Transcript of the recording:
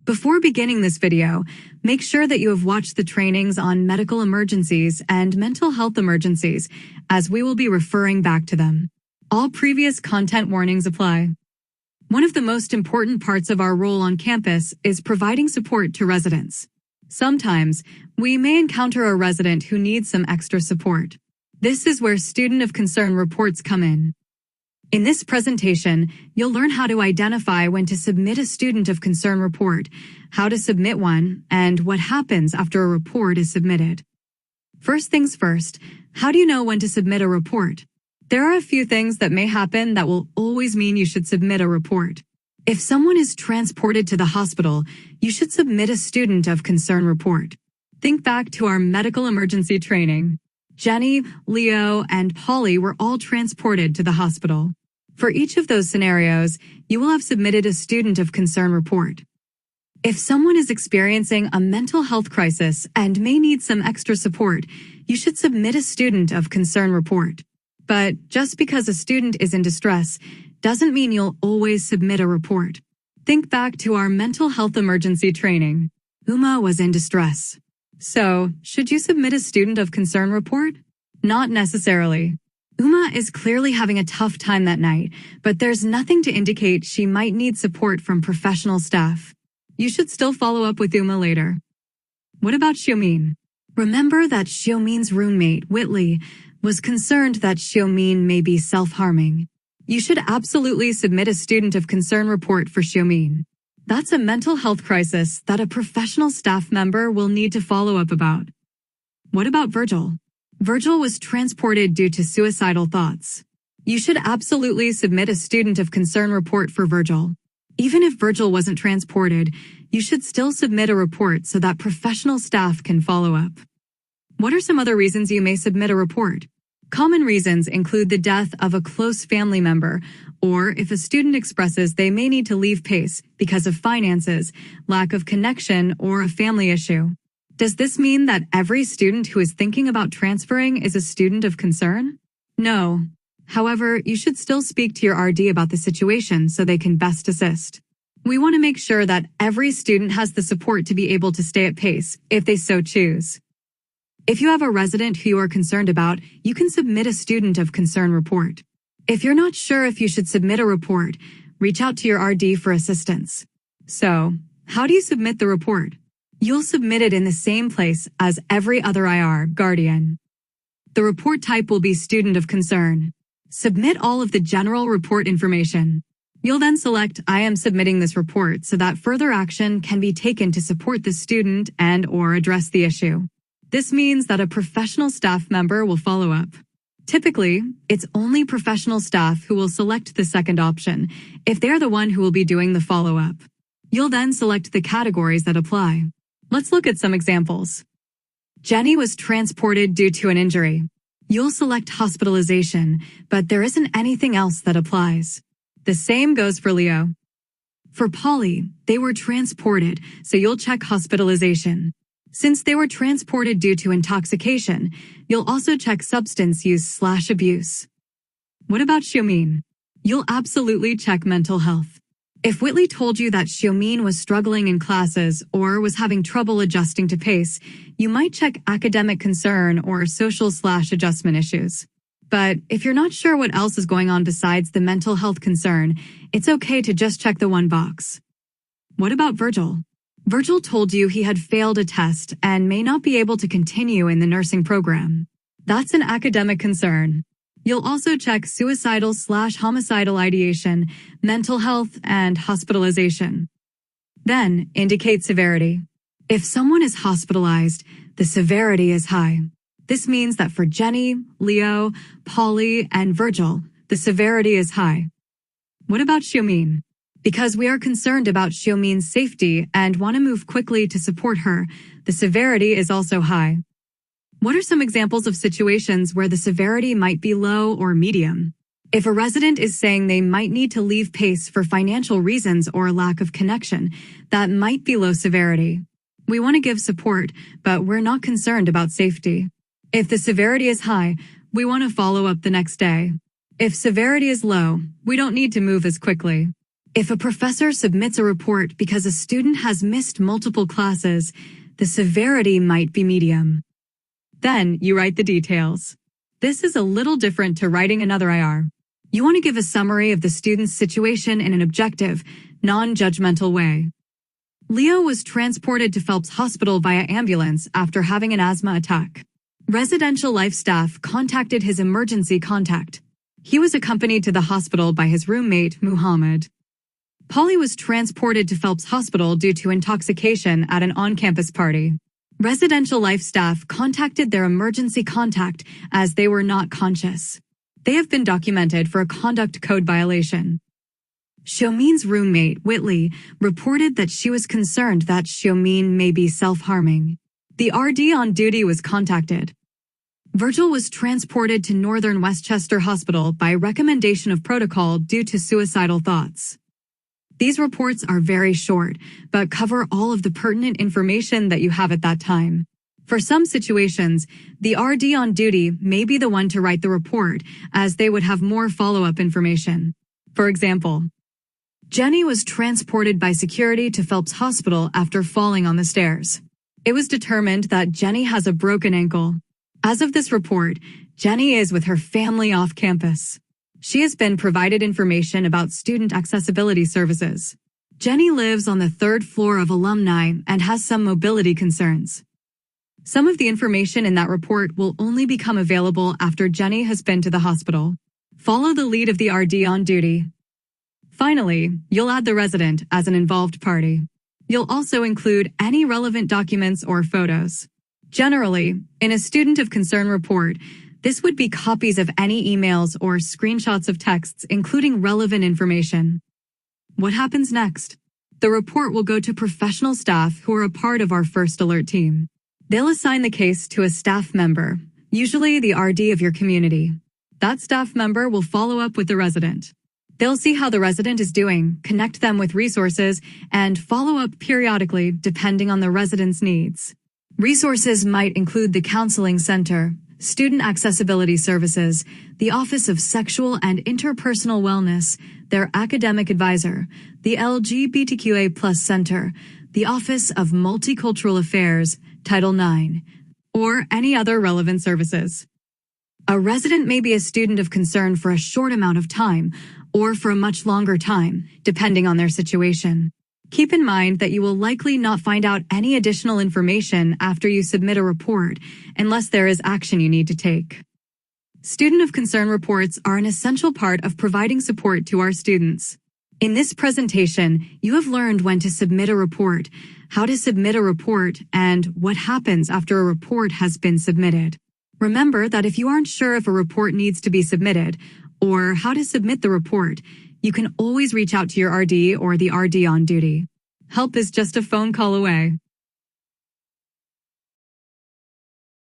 Before beginning this video, make sure that you have watched the trainings on medical emergencies and mental health emergencies, as we will be referring back to them. All previous content warnings apply. One of the most important parts of our role on campus is providing support to residents. Sometimes, we may encounter a resident who needs some extra support. This is where Student of Concern reports come in. In this presentation, you'll learn how to identify when to submit a Student of Concern report, how to submit one, and what happens after a report is submitted. First things first, how do you know when to submit a report? There are a few things that may happen that will always mean you should submit a report. If someone is transported to the hospital, you should submit a Student of Concern report. Think back to our medical emergency training. Jenny, Leo, and Polly were all transported to the hospital. For each of those scenarios, you will have submitted a Student of Concern report. If someone is experiencing a mental health crisis and may need some extra support, you should submit a Student of Concern report. But just because a student is in distress doesn't mean you'll always submit a report. Think back to our mental health emergency training. Uma was in distress. So, should you submit a Student of Concern report? Not necessarily. Uma is clearly having a tough time that night, but there's nothing to indicate she might need support from professional staff. You should still follow up with Uma later. What about Xiaomin? Remember that Xiaomin's roommate, Whitley, was concerned that Xiaomin may be self-harming. You should absolutely submit a Student of Concern report for Xiaomin. That's a mental health crisis that a professional staff member will need to follow up about. What about Virgil? Virgil was transported due to suicidal thoughts. You should absolutely submit a Student of Concern report for Virgil. Even if Virgil wasn't transported, you should still submit a report so that professional staff can follow up. What are some other reasons you may submit a report? Common reasons include the death of a close family member, or if a student expresses they may need to leave PACE because of finances, lack of connection, or a family issue. Does this mean that every student who is thinking about transferring is a Student of Concern? No. However, you should still speak to your RD about the situation so they can best assist. We want to make sure that every student has the support to be able to stay at PACE, if they so choose. If you have a resident who you are concerned about, you can submit a Student of Concern report. If you're not sure if you should submit a report, reach out to your RD for assistance. So, how do you submit the report? You'll submit it in the same place as every other IR, Guardian. The report type will be Student of Concern. Submit all of the general report information. You'll then select I am submitting this report so that further action can be taken to support the student and/or address the issue. This means that a professional staff member will follow up. Typically, it's only professional staff who will select the second option if they're the one who will be doing the follow-up. You'll then select the categories that apply. Let's look at some examples. Jenny was transported due to an injury. You'll select hospitalization, but there isn't anything else that applies. The same goes for Leo. For Polly, they were transported, so you'll check hospitalization. Since they were transported due to intoxication, you'll also check substance use/abuse. What about Xiaomin? You'll absolutely check mental health. If Whitley told you that Xiaomin was struggling in classes or was having trouble adjusting to PACE, you might check academic concern or social/adjustment issues. But if you're not sure what else is going on besides the mental health concern, it's okay to just check the one box. What about Virgil? Virgil told you he had failed a test and may not be able to continue in the nursing program. That's an academic concern. You'll also check suicidal/homicidal ideation, mental health, and hospitalization. Then, indicate severity. If someone is hospitalized, the severity is high. This means that for Jenny, Leo, Polly, and Virgil, the severity is high. What about Xiaomin? Because we are concerned about Xiaomin's safety and want to move quickly to support her, the severity is also high. What are some examples of situations where the severity might be low or medium? If a resident is saying they might need to leave PACE for financial reasons or lack of connection, that might be low severity. We want to give support, but we're not concerned about safety. If the severity is high, we want to follow up the next day. If severity is low, we don't need to move as quickly. If a professor submits a report because a student has missed multiple classes, the severity might be medium. Then you write the details. This is a little different to writing another IR. You want to give a summary of the student's situation in an objective, non-judgmental way. Leo was transported to Phelps Hospital via ambulance after having an asthma attack. Residential life staff contacted his emergency contact. He was accompanied to the hospital by his roommate, Muhammad. Polly was transported to Phelps Hospital due to intoxication at an on-campus party. Residential life staff contacted their emergency contact as they were not conscious. They have been documented for a conduct code violation. Xiaomin's roommate, Whitley, reported that she was concerned that Xiaomin may be self-harming. The RD on duty was contacted. Virgil was transported to Northern Westchester Hospital by recommendation of protocol due to suicidal thoughts. These reports are very short, but cover all of the pertinent information that you have at that time. For some situations, the RD on duty may be the one to write the report, as they would have more follow-up information. For example, Jenny was transported by security to Phelps Hospital after falling on the stairs. It was determined that Jenny has a broken ankle. As of this report, Jenny is with her family off campus. She has been provided information about student accessibility services. Jenny lives on the 3rd floor of alumni and has some mobility concerns. Some of the information in that report will only become available after Jenny has been to the hospital. Follow the lead of the RD on duty. Finally, you'll add the resident as an involved party. You'll also include any relevant documents or photos. Generally, in a student of concern report, this would be copies of any emails or screenshots of texts including relevant information. What happens next? The report will go to professional staff who are a part of our first alert team. They'll assign the case to a staff member, usually the RD of your community. That staff member will follow up with the resident. They'll see how the resident is doing, connect them with resources, and follow up periodically depending on the resident's needs. Resources might include the Counseling Center, Student Accessibility Services, the Office of Sexual and Interpersonal Wellness, their academic advisor, the LGBTQA+ Center, the Office of Multicultural Affairs, Title IX, or any other relevant services. A resident may be a student of concern for a short amount of time or for a much longer time, depending on their situation. Keep in mind that you will likely not find out any additional information after you submit a report unless there is action you need to take. Student of concern reports are an essential part of providing support to our students. In this presentation, you have learned when to submit a report, how to submit a report, and what happens after a report has been submitted. Remember that if you aren't sure if a report needs to be submitted or how to submit the report, you can always reach out to your RD or the RD on duty. Help is just a phone call away.